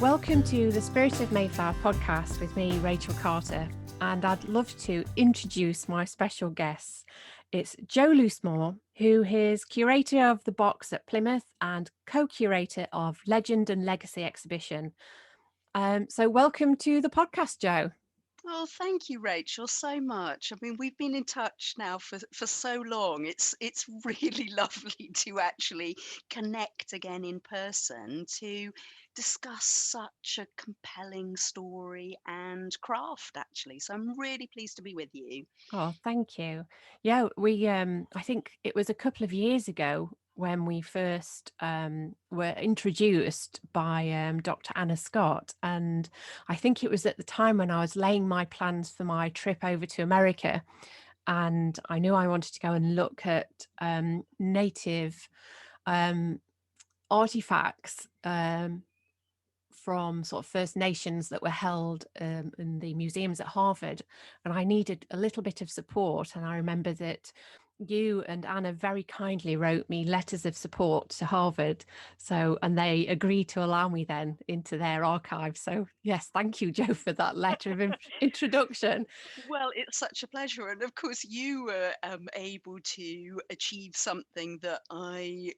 Welcome to the Spirit of Mayflower podcast with me, Rachel Carter, and I'd love to introduce my special guests. It's Jo Loosemore, who is curator of the box at Plymouth and co-curator of Legend and Legacy exhibition. So welcome to the podcast, Jo. Oh, thank you, Rachel, so much. I mean, we've been in touch now for so long. It's really lovely to actually connect again in person to discuss such a compelling story and craft, actually. So I'm really pleased to be with you. Oh, thank you. Yeah, I think it was a couple of years ago when we first were introduced by Dr. Anna Scott. And I think it was at the time when I was laying my plans for my trip over to America. And I knew I wanted to go and look at native um, artifacts from sort of First Nations that were held in the museums at Harvard, and I needed a little bit of support. And I remember that you and Anna very kindly wrote me letters of support to Harvard. So, and they agreed to allow me then into their archive. So, yes, thank you, Jo, for that letter of introduction. Well, it's such a pleasure. And of course, you were able to achieve something that I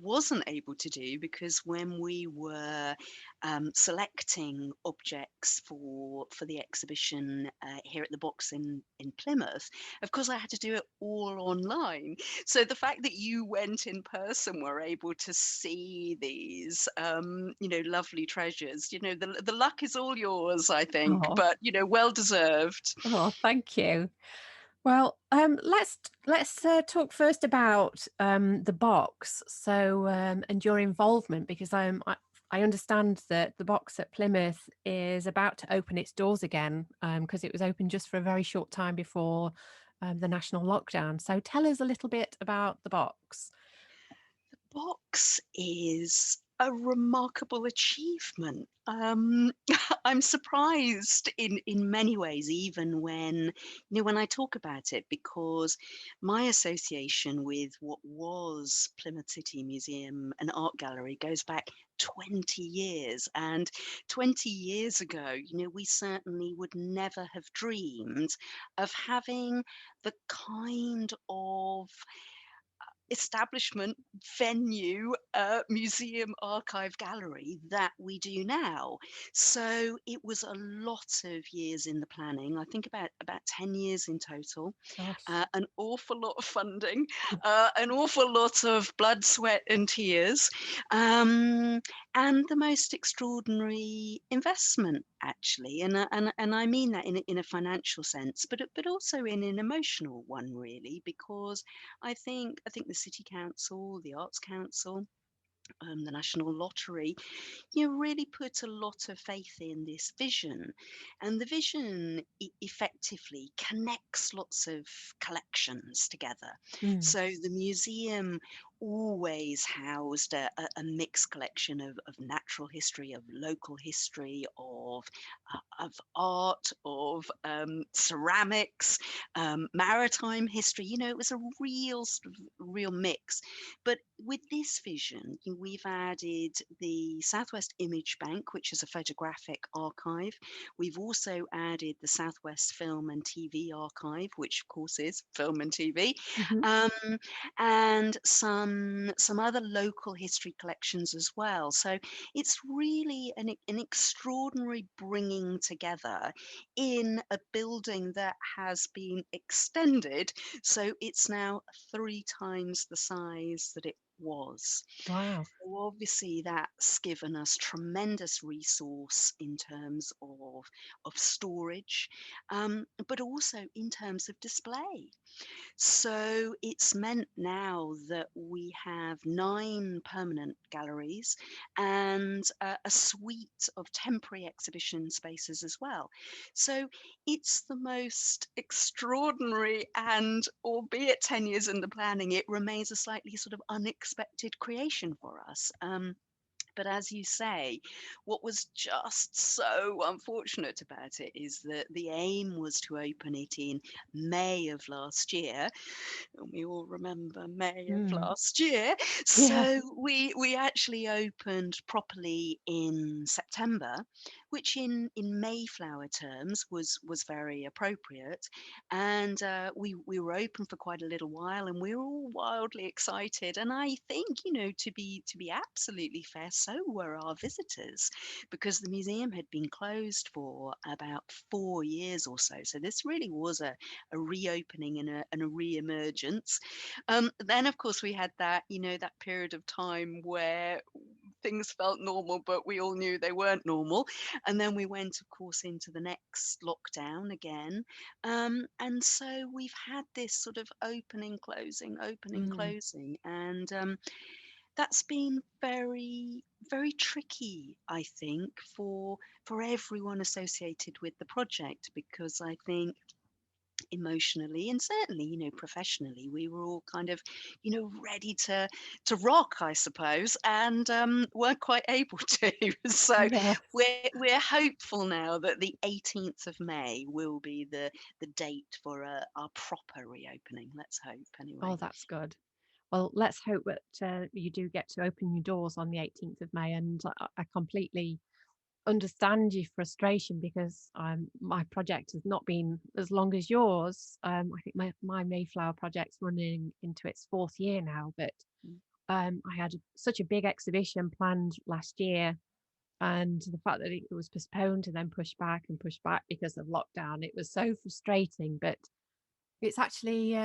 wasn't able to do because when we were selecting objects for the exhibition here at the box in Plymouth, of course, I had to do it all online. So the fact that you went in person were able to see these, lovely treasures, the luck is all yours, I think, Oh, but, well deserved. oh, thank you. Well, let's talk first about the box. So, and your involvement, because I understand that the box at Plymouth is about to open its doors again, because it was open just for a very short time before the national lockdown. So, tell us a little bit about the box. Box is a remarkable achievement. I'm surprised in many ways, even when I talk about it, because my association with what was Plymouth City Museum and Art Gallery goes back 20 years. And 20 years ago, we certainly would never have dreamed of having the kind of establishment, venue, museum, archive, gallery that we do now. So it was a lot of years in the planning. I think about 10 years in total, Gosh. an awful lot of funding, an awful lot of blood, sweat, and tears, um, and the most extraordinary investment, actually. And I mean that in a financial sense, but also in an emotional one, really, because I think the city council, the arts council, the national lottery, really put a lot of faith in this vision. And the vision effectively connects lots of collections together. Mm. So the museum always housed a mixed collection of natural history, of local history, of art, of ceramics, maritime history. It was a real sort of real mix. But with this vision, we've added the Southwest Image Bank, which is a photographic archive. We've also added the Southwest Film and TV Archive, which of course is film and TV, Mhm. um, and some other local history collections as well. So it's really an extraordinary bringing together in a building that has been extended. So it's now 3 times the size that it was. Wow. So obviously that's given us tremendous resource in terms of storage, but also in terms of display. So it's meant now that we have 9 permanent galleries and a suite of temporary exhibition spaces as well. So it's the most extraordinary, and albeit 10 years in the planning, it remains a slightly sort of unexpected creation for us. But as you say, what was just so unfortunate about it is that the aim was to open it in May of last year, and we all remember May of Mm. last year. Yeah. So we actually opened properly in September, which in Mayflower terms was very appropriate. And we were open for quite a little while, and we were all wildly excited. And I think, to be absolutely fair, so were our visitors, because the museum had been closed for about 4 years or so. So this really was a reopening and a re-emergence. Then, of course, we had that period of time where things felt normal, but we all knew they weren't normal. And then we went, of course, into the next lockdown again. And so we've had this sort of opening, Mm. closing. And that's been very, very tricky, I think, for everyone associated with the project, because I think emotionally and certainly, professionally, we were all kind of, ready to rock, I suppose, and weren't quite able to. So Yes. we're hopeful now that the 18th of May will be the date for our proper reopening. Let's hope, Oh, anyway. that's good. Well, let's hope that you do get to open your doors on the 18th of May. And I completely understand your frustration because my project has not been as long as yours. I think my Mayflower project's running into its fourth year now, but Mm. I had such a big exhibition planned last year. And the fact that it was postponed and then pushed back because of lockdown, it was so frustrating. But it's actually,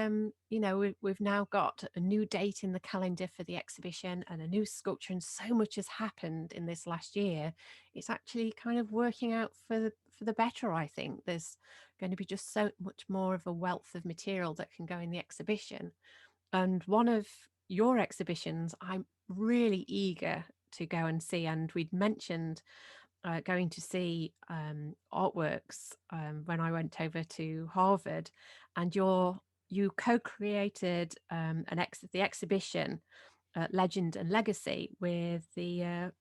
we've now got a new date in the calendar for the exhibition and a new sculpture, and so much has happened in this last year. It's actually kind of working out for the better, I think. There's going to be just so much more of a wealth of material that can go in the exhibition. And one of your exhibitions, I'm really eager to go and see. And we'd mentioned going to see artworks when I went over to Harvard, and you co-created the exhibition Legend and Legacy with the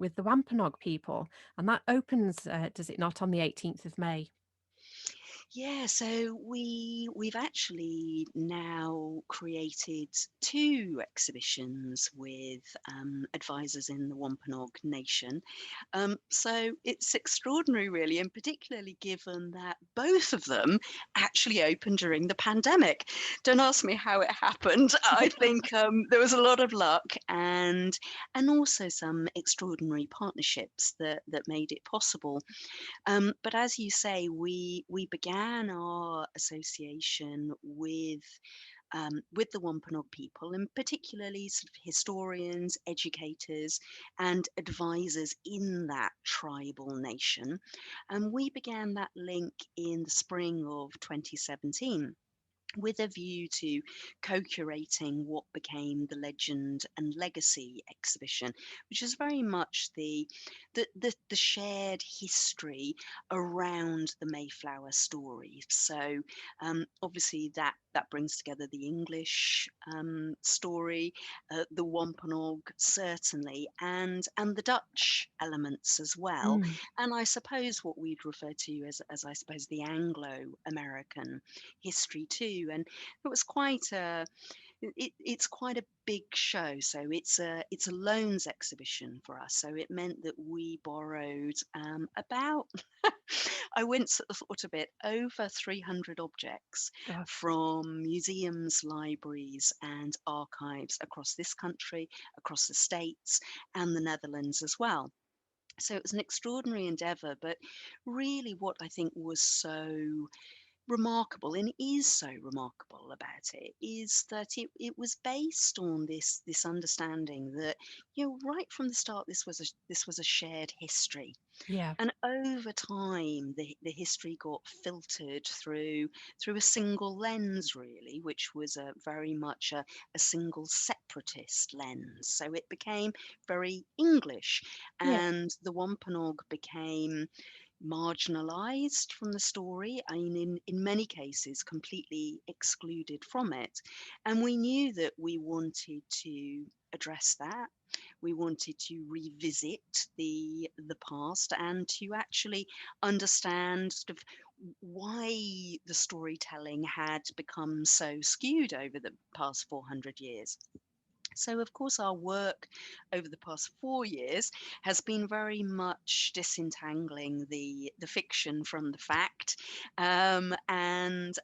Wampanoag people, and that opens, does it not, on the 18th of May? Yeah, so we've actually now created two exhibitions with advisors in the Wampanoag Nation. So it's extraordinary, really, and particularly given that both of them actually opened during the pandemic. Don't ask me how it happened. I think there was a lot of luck and also some extraordinary partnerships that made it possible. But as you say, we began our association with the Wampanoag people, and particularly sort of historians, educators, and advisors in that tribal nation. And we began that link in the spring of 2017, with a view to co-curating what became the Legend and Legacy exhibition, which is very much the shared history around the Mayflower story. So obviously that brings together the English story, the Wampanoag certainly, and the Dutch elements as well. Mm, And I suppose what we'd refer to as I suppose the Anglo-American history too. And it was it's quite a big show. So it's a loans exhibition for us. So it meant that we borrowed about I once thought of it, over 300 objects gosh. from museums, libraries, and archives across this country, across the States, and the Netherlands as well. So it was an extraordinary endeavour, but really what I think was so remarkable and is so remarkable about it is that it was based on this understanding that, right from the start, this was a shared history. Yeah. And over time, the history got filtered through a single lens, really, which was very much a single separatist lens. So it became very English, Yeah. and the Wampanoag became marginalized from the story. I mean, in many cases, completely excluded from it. And we knew that we wanted to address that. We wanted to revisit the past and to actually understand sort of why the storytelling had become so skewed over the past 400 years. So, of course, our work over the past 4 years has been very much disentangling the fiction from the fact, and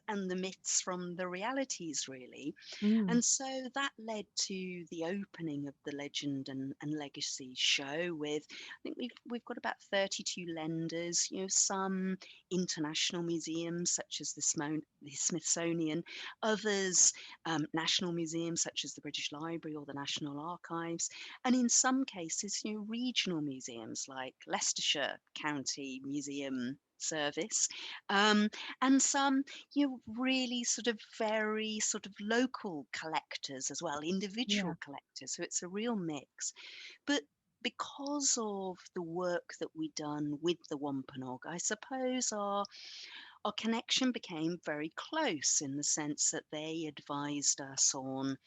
the myths from the realities, really. Mm. And so that led to the opening of the Legend and Legacy show with, I think we've got about 32 lenders, some international museums such as the Smithsonian, others national museums such as the British Library or the National Archives, and in some cases, regional museums like Leicestershire County Museum Service, um, and some really sort of very sort of local collectors as well, Yeah. individual collectors. So it's a real mix. But because of the work that we'd done with the Wampanoag, I suppose our connection became very close in the sense that they advised us on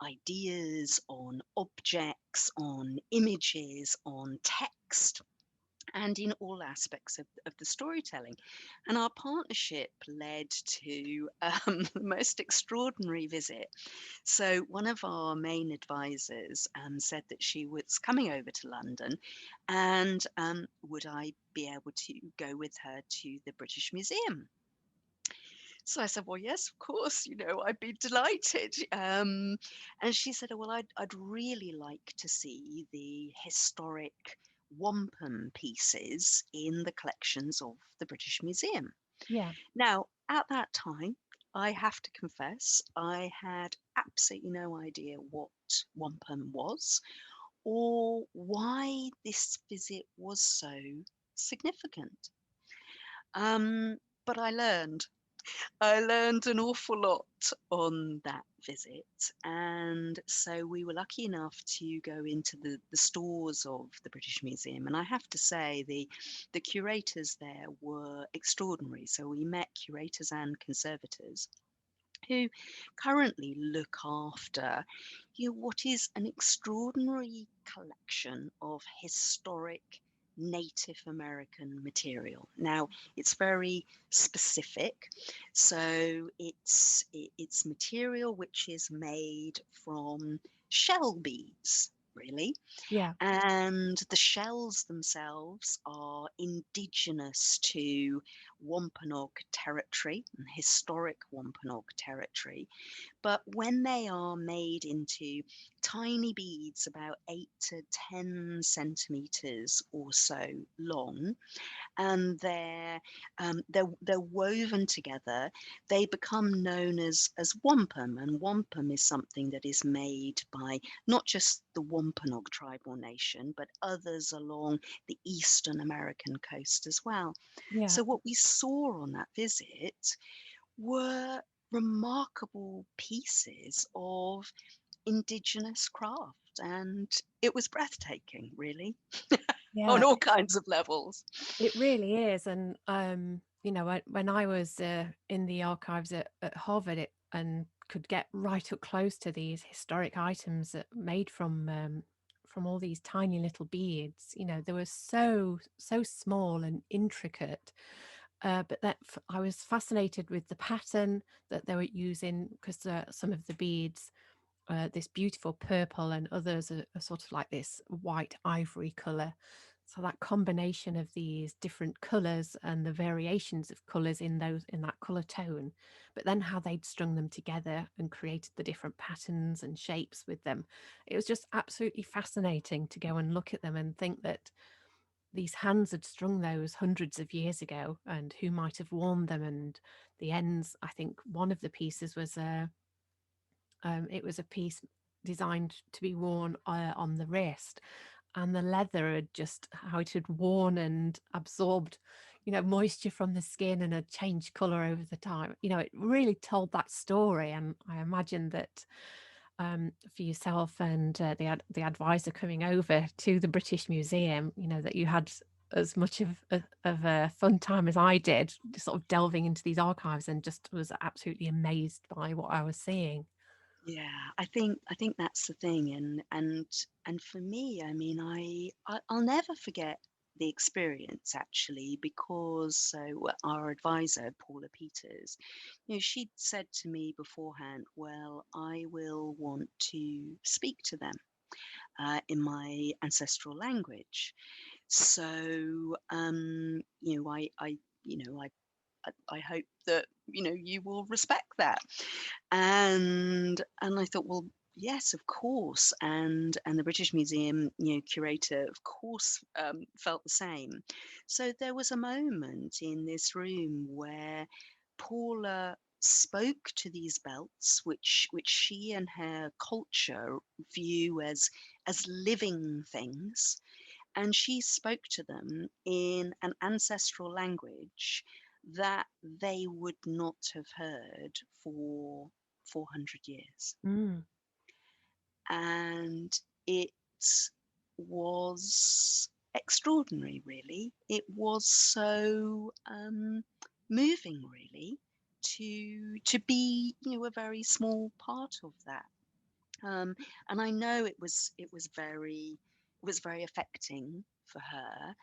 ideas, on objects, on images, on text, and in all aspects of the storytelling. And our partnership led to the most extraordinary visit. So, one of our main advisors said that she was coming over to London, and would I be able to go with her to the British Museum? So I said, "Well, yes, of course, I'd be delighted." And she said, "Oh, well, I'd really like to see the historic wampum pieces in the collections of the British Museum." Yeah. Now, at that time, I have to confess, I had absolutely no idea what wampum was or why this visit was so significant. Um, but I learned an awful lot on that visit. And so we were lucky enough to go into the stores of the British Museum. And I have to say, the curators there were extraordinary. So we met curators and conservators who currently look after what is an extraordinary collection of historic Native American material. Now, it's very specific, so it's material which is made from shell beads, really, Yeah. and the shells themselves are indigenous to Wampanoag territory, historic Wampanoag territory. But when they are made into tiny beads about 8 to 10 centimeters or so long, and they're woven together, they become known as wampum. And wampum is something that is made by not just the Wampanoag tribal nation, but others along the eastern American coast as well. Yeah. So what we saw on that visit were remarkable pieces of indigenous craft, and it was breathtaking, really, on Yeah. all kinds of levels. It really is. And, when I was in the archives at Harvard and could get right up close to these historic items that made from all these tiny little beads, they were so small and intricate. But I was fascinated with the pattern that they were using because some of the beads, this beautiful purple, and others are sort of like this white ivory color. So that combination of these different colors and the variations of colors in that color tone, but then how they'd strung them together and created the different patterns and shapes with them. It was just absolutely fascinating to go and look at them and think that these hands had strung those hundreds of years ago, and who might have worn them. And the ends, I think one of the pieces was it was a piece designed to be worn on the wrist, and the leather had just how it had worn and absorbed, moisture from the skin and had changed color over the time. It really told that story, and I imagine that for yourself and the advisor coming over to the British Museum, that you had as much of a fun time as I did, just sort of delving into these archives and just was absolutely amazed by what I was seeing. Yeah, I think that's the thing, and for me, I mean, I'll never forget the experience actually, because our advisor Paula Peters, she'd said to me beforehand, well, I will want to speak to them in my ancestral language. So I hope that you will respect that. And I thought, well, yes, of course. And the British Museum, curator, of course, felt the same. So there was a moment in this room where Paula spoke to these belts, which she and her culture view as living things, and she spoke to them in an ancestral language that they would not have heard for 400 years. Mm. And it was extraordinary, really. It was so moving, really, to be, a very small part of that. um, and I know it was very affecting for her,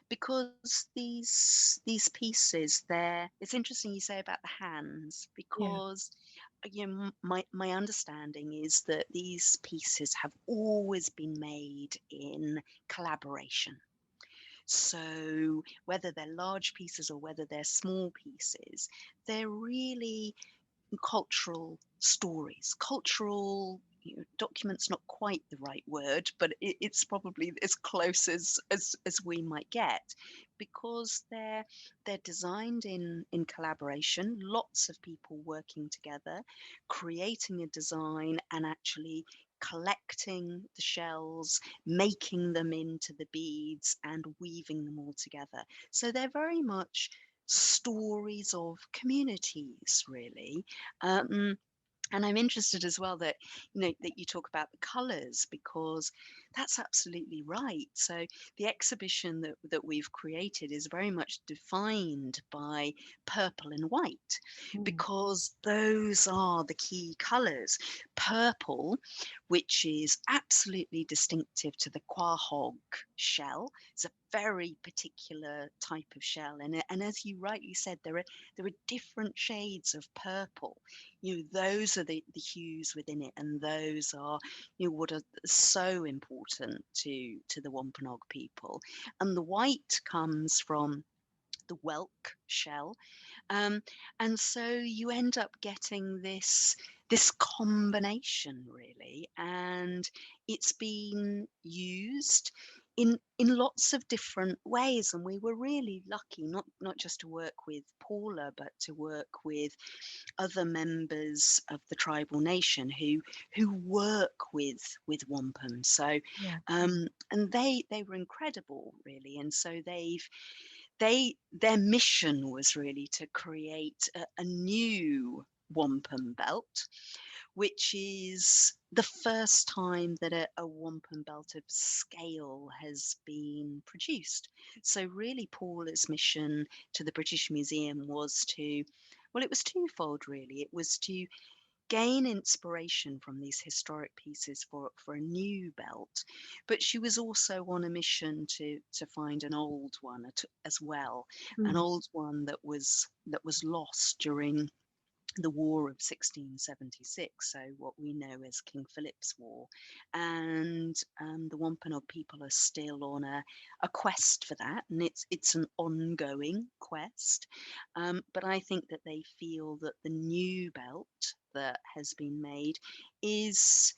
because these pieces there. It's interesting you say about the hands, Yeah. because my understanding is that these pieces have always been made in collaboration. So whether they're large pieces or whether they're small pieces, they're really cultural stories, cultural, documents, not quite the right word, but it's probably as close as we might get, because they're designed in collaboration, lots of people working together, creating a design and actually collecting the shells, making them into the beads and weaving them all together. So they're very much stories of communities, really. um, and I'm interested as well that that you talk about the colours, because that's absolutely right. So the exhibition that we've created is very much defined by purple and white, Mm. because those are the key colours. Purple, which is absolutely distinctive to the quahog shell. It's a very particular type of shell, and as you rightly said, there are different shades of purple. Those are the hues within it, and those are what are so important to the Wampanoag people. And the white comes from the whelk shell, um, and so you end up getting this combination, really, and it's been used in lots of different ways. And we were really lucky, not just to work with Paula, but to work with other members of the tribal nation who work with wampum. So Yeah. and they were incredible, really. And so their mission was really to create a new wampum belt, which is the first time that a wampum belt of scale has been produced. So really, Paula's mission to the British Museum was to, well, it was twofold, really. It was to gain inspiration from these historic pieces for a new belt, but she was also on a mission to find an old one as well, an Mm. old one that was lost during the War of 1676, so what we know as King Philip's War. And the Wampanoag people are still on a quest for that, and it's an ongoing quest. But I think that they feel that the new belt that has been made is,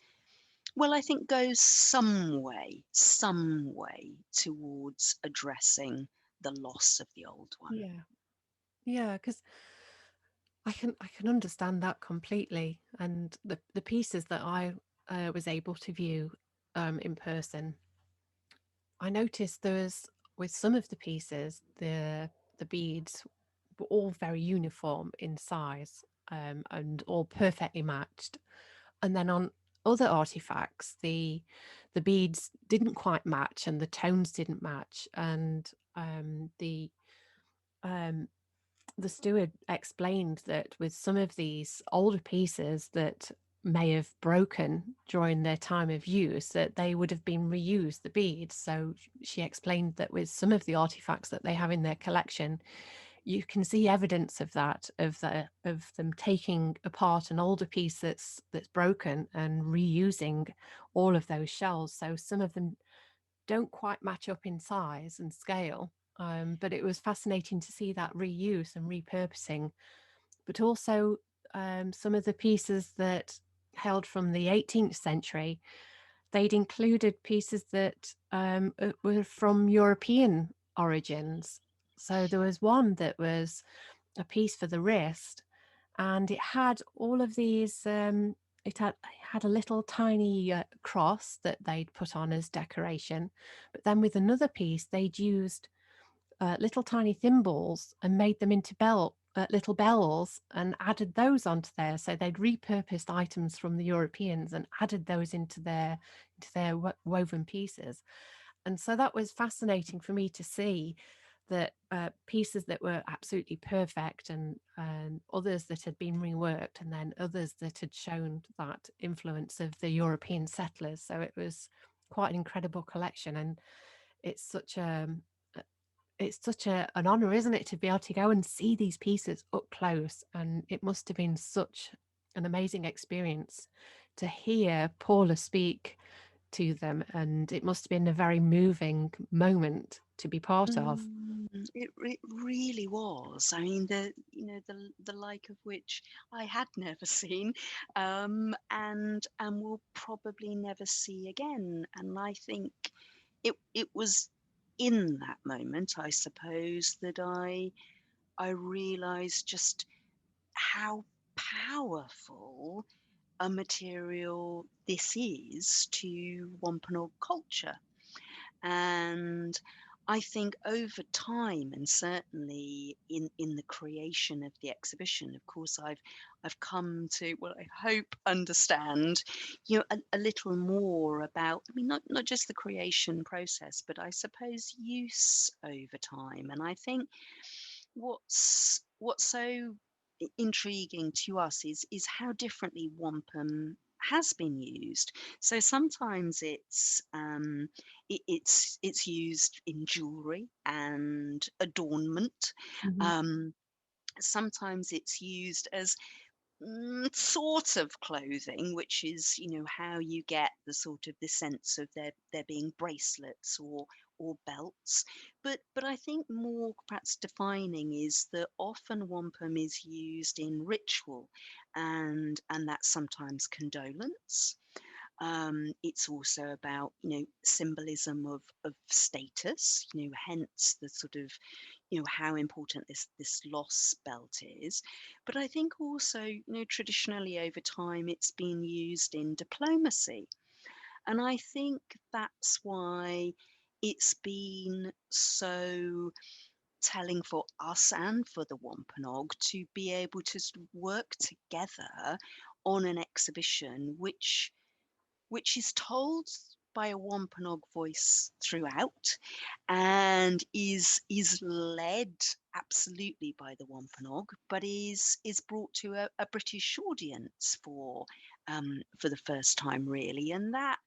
well, I think goes some way towards addressing the loss of the old one. Yeah. Yeah. Because I can understand that completely. And the pieces that I was able to view in person, I noticed there was, with some of the pieces, the beads were all very uniform in size, and all perfectly matched. And then on other artifacts, the beads didn't quite match, and the tones didn't match, and the um, the steward explained that with some of these older pieces that may have broken during their time of use, that they would have been reused, the beads. So she explained that with some of the artifacts that they have in their collection, you can see evidence of that, of them taking apart an older piece that's broken and reusing all of those shells. So some of them don't quite match up in size and scale. But it was fascinating to see that reuse and repurposing, but also some of the pieces that held from the 18th century, they'd included pieces that were from European origins. So there was one that was a piece for the wrist, and it had all of these. It had a little tiny cross that they'd put on as decoration, but then with another piece, they'd used little tiny thimbles and made them into little bells and added those onto there. So they'd repurposed items from the Europeans and added those into their woven pieces. And so that was fascinating for me to see that pieces that were absolutely perfect, and others that had been reworked, and then others that had shown that influence of the European settlers. So it was quite an incredible collection, and it's such a an honor, isn't it, to be able to go and see these pieces up close. And it must have been such an amazing experience to hear Paula speak to them, and it must have been a very moving moment to be part of. It really was. I mean, the like of which I had never seen, and will probably never see again. And I think it was in that moment, I suppose, that I realised just how powerful a material this is to Wampanoag culture. And I think over time, and certainly in the creation of the exhibition, of course, I've come to, well, I hope, understand, a little more about, I mean, not just the creation process, but I suppose use over time. And I think what's so intriguing to us is how differently wampum has been used. So sometimes it's used in jewelry and adornment. Mhm. Um, Sometimes it's used as sort of clothing, which is, how you get the sort of the sense of there being bracelets or belts. But I think more perhaps defining is that often wampum is used in ritual, and that's sometimes condolence. It's also about, symbolism of status, hence the sort of, how important this loss belt is. But I think also, traditionally over time it's been used in diplomacy. And I think that's why it's been so telling for us and for the Wampanoag to be able to work together on an exhibition which is told by a Wampanoag voice throughout, and is led absolutely by the Wampanoag, but is brought to a British audience for the first time, really. And that,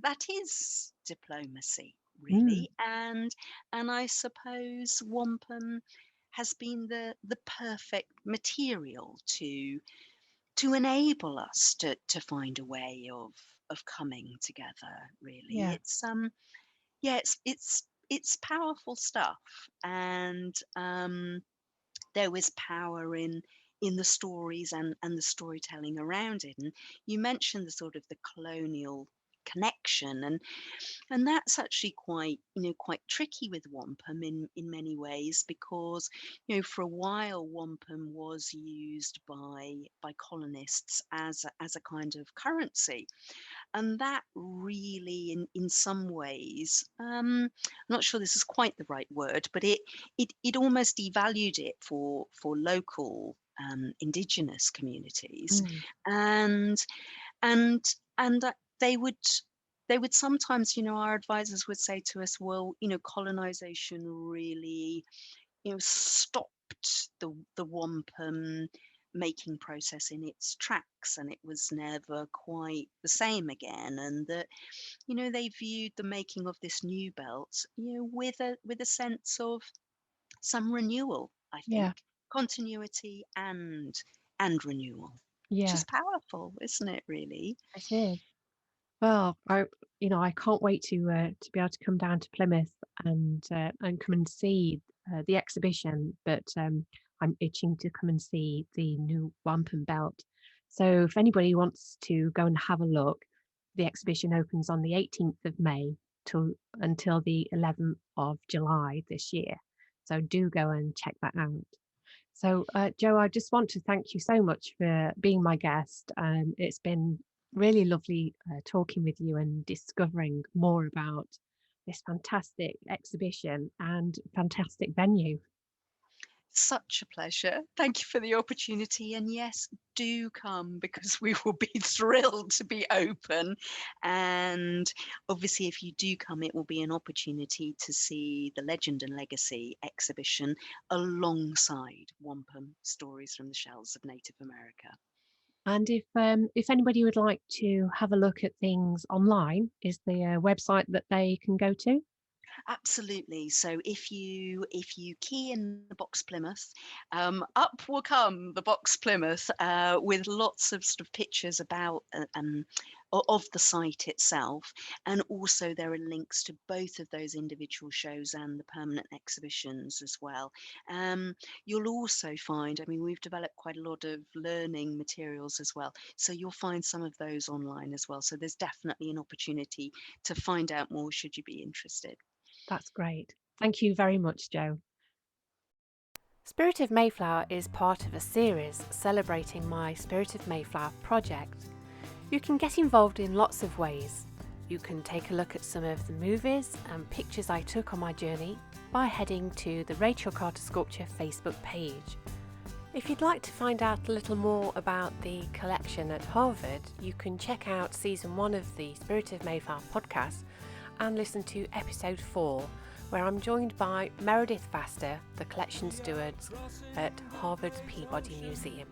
that is diplomacy, Mm, really. And I suppose wampum has been the perfect material to enable us to find a way of coming together, really. yeah. Yeah, it's powerful stuff. And there was power in the stories and the storytelling around it. And you mentioned the sort of the colonial connection, and that's actually quite tricky with wampum in many ways, because for a while wampum was used by colonists as a kind of currency. And that really, in some ways, I'm not sure this is quite the right word, but it almost devalued it for local indigenous communities. Mm, and and and they would they would sometimes, our advisors would say to us, well, colonization really, stopped stopped the wampum making process in its tracks, and it was never quite the same again, and that, they viewed the making of this new belt, with a sense of some renewal, I Yeah. think, continuity and renewal, which Yeah, is powerful, isn't it, really? it is. Well, I can't wait to be able to come down to Plymouth and come and see the exhibition. But I'm itching to come and see the new wampum belt. So if anybody wants to go and have a look, the exhibition opens on the 18th of May till until the 11th of July this year. So do go and check that out. So, Jo, I just want to thank you so much for being my guest. It's been really lovely talking with you and discovering more about this fantastic exhibition and fantastic venue. Such a pleasure. Thank you for the opportunity. And yes, do come because we will be thrilled to be open. And obviously, if you do come, it will be an opportunity to see the Legend and Legacy exhibition alongside Wampum Stories from the Shells of Native America. And if anybody would like to have a look at things online, is the website that they can go to? Absolutely. So if you key in the box Plymouth, up will come the box Plymouth, with lots of sort of pictures about of the site itself, and also there are links to both of those individual shows and the permanent exhibitions as well. Um, you'll also find, I mean, we've developed quite a lot of learning materials as well, so you'll find some of those online as well. So there's definitely an opportunity to find out more should you be interested. That's great. Thank you very much, Jo. Spirit of Mayflower is part of a series celebrating my Spirit of Mayflower project. You can get involved in lots of ways. You can take a look at some of the movies and pictures I took on my journey by heading to the Rachel Carter Sculpture Facebook page. If you'd like to find out a little more about the collection at Harvard, you can check out season 1 of the Spirit of Mayflower podcast and listen to episode 4, where I'm joined by Meredith Faster, the collection steward at Harvard's Peabody Museum.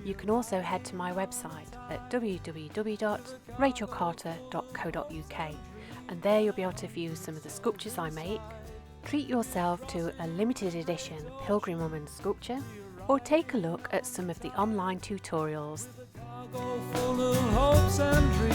You can also head to my website at www.rachelcarter.co.uk, and there you'll be able to view some of the sculptures I make, treat yourself to a limited edition Pilgrim Woman sculpture, or take a look at some of the online tutorials. Full of hopes and dreams.